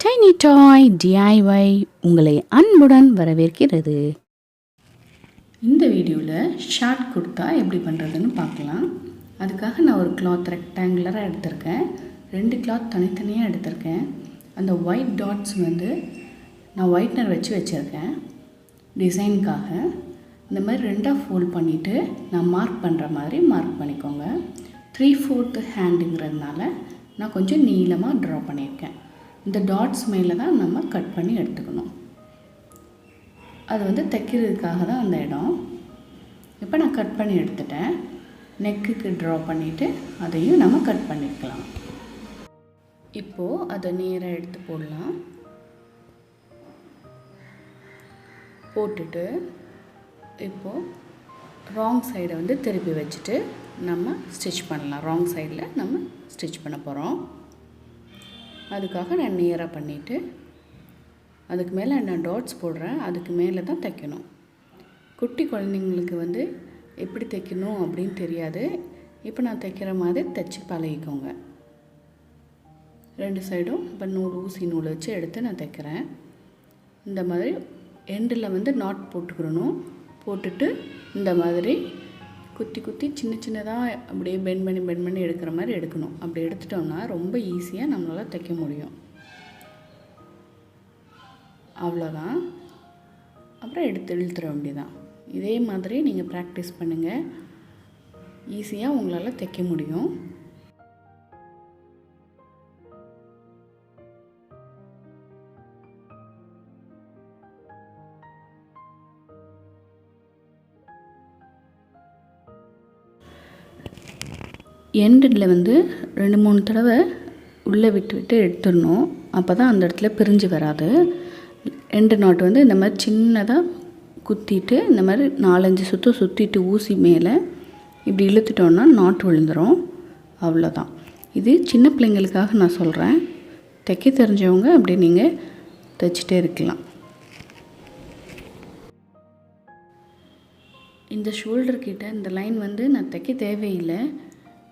Tiny டாய் DIY உங்களை அன்புடன் வரவேற்கிறது. இந்த வீடியோவில் ஷார்ட் குர்த்தா எப்படி பண்ணுறதுன்னு பார்க்கலாம். அதுக்காக நான் ஒரு கிளாத் ரெக்டாங்குலராக எடுத்திருக்கேன். 2 கிளாத் தனித்தனியாக எடுத்திருக்கேன். அந்த ஒயிட் டாட்ஸ் நான் ஒயிட்னர் வச்சுருக்கேன் டிசைனுக்காக. இந்த மாதிரி 2ஆக ஃபோல்ட் பண்ணிவிட்டு நான் மார்க் பண்ணுற மாதிரி மார்க் பண்ணிக்கோங்க. 3/4 ஹேண்டுங்கிறதுனால நான் கொஞ்சம் நீளமாக ட்ரா பண்ணியிருக்கேன். இந்த டாட்ஸ் மேலே தான் நம்ம கட் பண்ணி எடுத்துக்கணும். அது தைக்கிறதுக்காக தான் அந்த இடம். இப்போ நான் கட் பண்ணி எடுத்துட்டேன். நெக்குக்கு ட்ரா பண்ணிவிட்டு அதையும் நம்ம கட் பண்ணிக்கலாம். இப்போது அதை நேராக எடுத்து போடலாம். போட்டுட்டு இப்போது ராங் சைடை திருப்பி வச்சுட்டு நம்ம ஸ்டிச் பண்ணலாம். ராங் சைடில் நம்ம ஸ்டிச் பண்ண போகிறோம். அதுக்காக நான் நேராக பண்ணிவிட்டு அதுக்கு மேலே நான் டாட்ஸ் போடுறேன். அதுக்கு மேலே தான் தைக்கணும். குட்டி குழந்தைங்களுக்கு எப்படி தைக்கணும் அப்படின்னு தெரியாது. இப்போ நான் தைக்கிற மாதிரி தைச்சி பழகிக்கோங்க. 2 சைடும் இப்போ ஊசி நூல் வச்சு எடுத்து நான் தைக்கிறேன். இந்த மாதிரி எண்டில் நாட் போட்டுக்கிறணும். போட்டுட்டு இந்த மாதிரி குத்தி குத்தி சின்னதாக அப்படியே பெண்ட் பண்ணி எடுக்கிற மாதிரி எடுக்கணும். அப்படி எடுத்துட்டோம்னா ரொம்ப ஈஸியாக நம்மளால் தைக்க முடியும். அவ்வளோதான். அப்புறம் இழுத்துற வேண்டியதான். இதே மாதிரி நீங்கள் ப்ராக்டிஸ் பண்ணுங்கள். ஈஸியாக உங்களால் தைக்க முடியும். எண்டில் 2-3 தடவை உள்ளே விட்டு எடுத்துடணும். அப்போ தான் அந்த இடத்துல பிரிஞ்சு வராது. எண்டு நாட் இந்த மாதிரி சின்னதாக குத்திட்டு இந்த மாதிரி 4-5 சுற்றிட்டு ஊசி மேலே இப்படி இழுத்துட்டோன்னா நாட் விழுந்துடும். அவ்வளோதான். இது சின்ன பிள்ளைங்களுக்காக நான் சொல்கிறேன். தைக்க தெரிஞ்சவங்க அப்படி நீங்கள் தைச்சிட்டே இருக்கலாம். இந்த ஷோல்டர் கிட்ட இந்த லைன் நான் தைக்க தேவையில்லை.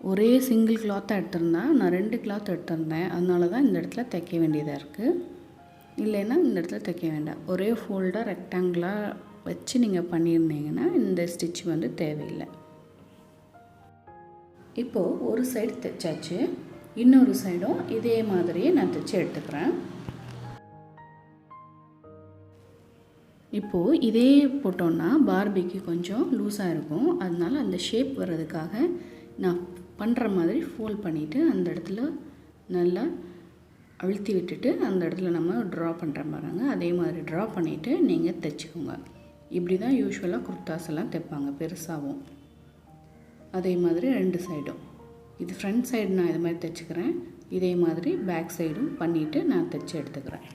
ஒரே சிங்கிள் கிளாத்தாக எடுத்திருந்தேன். நான் 2 கிளாத் எடுத்திருந்தேன். அதனால தான் இந்த இடத்துல தைக்க வேண்டியதாக இருக்குது. இல்லைன்னா இந்த இடத்துல தைக்க வேண்டாம். ஒரே ஃபோல்டாக ரெக்டாங்குலாக வச்சு நீங்கள் பண்ணியிருந்தீங்கன்னா இந்த ஸ்டிச் தேவையில்லை. இப்போது ஒரு சைடு தைச்சாச்சு. இன்னொரு சைடும் இதே மாதிரியே நான் தைச்சி எடுத்துக்கிறேன். இப்போது இதே போட்டோன்னா பார்பிக்கு கொஞ்சம் லூஸாக இருக்கும். அதனால அந்த ஷேப் வர்றதுக்காக நான் பண்ணுற மாதிரி ஃபோல்ட் பண்ணிவிட்டு அந்த இடத்துல நல்லா அழுத்தி விட்டுட்டு அந்த இடத்துல நம்ம ட்ரா பண்ணுற பாருங்க. அதே மாதிரி ட்ரா பண்ணிவிட்டு நீங்கள் தைச்சிக்கோங்க. இப்படி தான் யூஸ்வலாக குர்தாஸ் எல்லாம் தைப்பாங்க பெருசாகவும். அதே மாதிரி 2 சைடும். இது ஃப்ரண்ட் சைடு நான் இது மாதிரி தைச்சிக்கிறேன். இதே மாதிரி பேக் சைடும் பண்ணிவிட்டு நான் தைச்சி எடுத்துக்கிறேன்.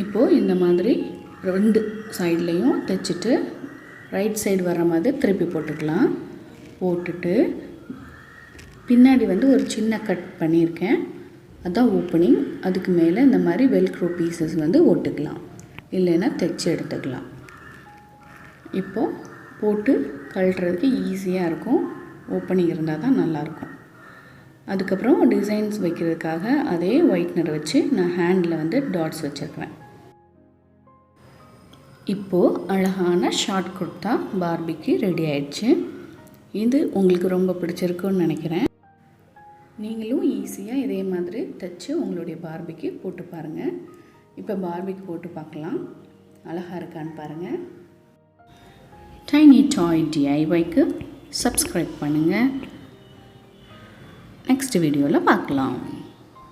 இப்போது இந்த மாதிரி 2 சைட்லேயும் தைச்சிட்டு ரைட் சைடு வர மாதிரி திருப்பி போட்டுக்கலாம். போட்டுட்டு பின்னாடி ஒரு சின்ன கட் பண்ணியிருக்கேன். அதுதான் ஓப்பனிங். அதுக்கு மேலே இந்த மாதிரி வெல்க்ரோ பீசஸ் ஒட்டுக்கலாம். இல்லைன்னா தைச்சி எடுத்துக்கலாம். இப்போது போட்டு கழட்டுறதுக்கு ஈஸியாக இருக்கும். ஓப்பனிங் இருந்தால் தான் நல்லாயிருக்கும். அதுக்கப்புறம் டிசைன்ஸ் வைக்கிறதுக்காக அதே ஒயிட்னர் வச்சு நான் ஹேண்டில் டாட்ஸ் வச்சுருக்கேன். இப்போது அழகான ஷார்ட் குர்த்தா பார்பிக்கு ரெடி ஆயிடுச்சு. இது உங்களுக்கு ரொம்ப பிடிச்சிருக்குன்னு நினைக்கிறேன். நீங்களும் ஈஸியாக இதே மாதிரி தைச்சி உங்களுடைய பார்பிக்கு போட்டு பாருங்கள். இப்போ பார்பிக்கு போட்டு பார்க்கலாம். அழகாக இருக்கான்னு பாருங்கள். டைனி டாய் டிஐஒய்க்கு சப்ஸ்கிரைப் பண்ணுங்கள். நெக்ஸ்ட் வீடியோவில் பார்க்கலாம்.